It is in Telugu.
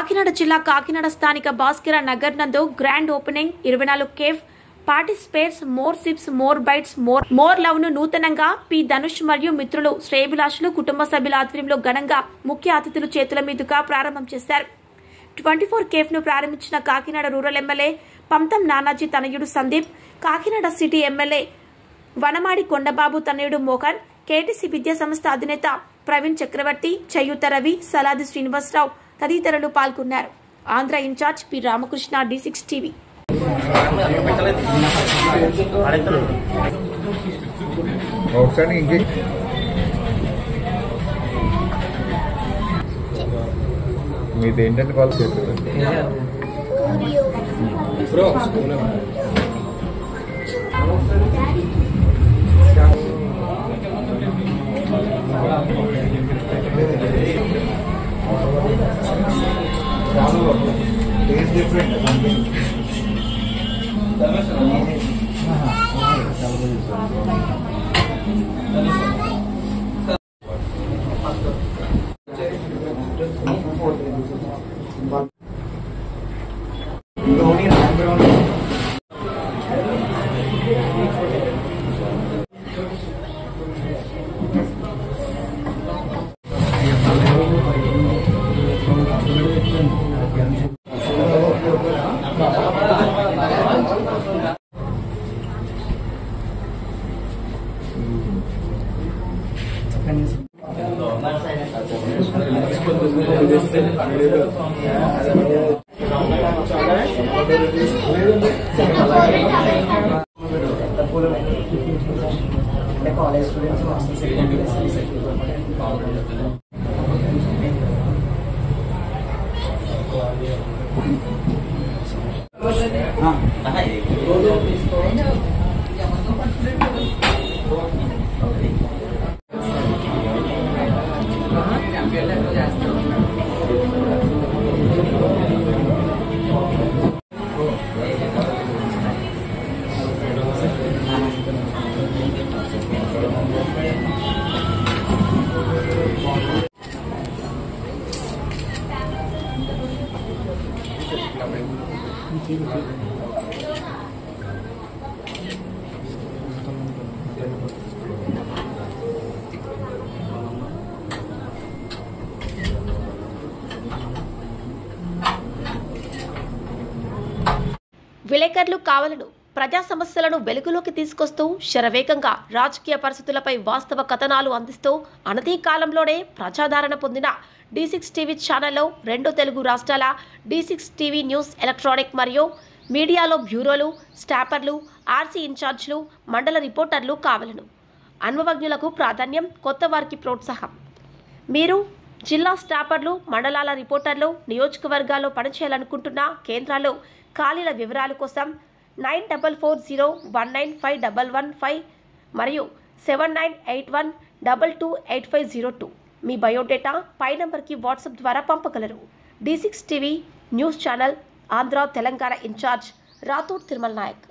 కాకినాడ జిల్లా కాకినాడ స్థానిక భాస్కర నగర్ నందు grand opening 24 cafe participates more sips more bites more love ను నూతనంగా పి ధనుష్ మరియు మిత్రులు శ్రేయభిలాషులు కుటుంబ సభ్యుల ఆధ్వర్యంలో ఘనంగా ముఖ్య అతిథులు చేతుల మీదుగా ప్రారంభం చేశారు. 24 కేఫ్ ను ప్రారంభించిన కాకినాడ రూరల్ ఎమ్మెల్యే పంతం నానాజీ తనయుడు సందీప్, కాకినాడ సిటీ ఎమ్మెల్యే వనమాడి కొండబాబు తనయుడు మోహన్, కేటీసీ విద్యా సంస్థ అధినేత ప్రవీణ్ చక్రవర్తి, చయ్యూత రవి, సలాది శ్రీనివాసరావు తదితరులు పాల్గొన్నారు. Andhra incharge P Ramakrishna, D6 TV. మీదేంటంటే కాల్ చేస్తారు कॉलेज स्टूडेंट्स విలేకరులు కావాలను ప్రజా సమస్యలను వెలుగులోకి తీసుకొస్తూ శరవేగంగా రాజకీయ పరిస్థితులపై వాస్తవ కథనాలు అందిస్తూ అనతి కాలంలోనే ప్రజాదరణ పొందిన D6 టీవీ ఛానల్లో 2 తెలుగు రాష్ట్రాల D6 టీవీ న్యూస్ ఎలక్ట్రానిక్ మరియు మీడియాలో బ్యూరోలు, స్టాపర్లు, RC ఇన్ఛార్జ్లు, మండల రిపోర్టర్లు కావాలను. అనుభవజ్ఞులకు ప్రాధాన్యం, కొత్త వారికి ప్రోత్సాహం. మీరు జిల్లా స్టాపర్లు, మండలాల రిపోర్టర్లు, నియోజకవర్గాల్లో పనిచేయాలనుకుంటున్న కేంద్రాల్లో ఖాళీల వివరాల కోసం 9440195115 మరియు 7981228502 మీ బయోడేటా పై నంబర్కి వాట్సాప్ ద్వారా పంపగలరు. D6 TV news channel Andhra Telangana incharge Rathod Tirumala Naik.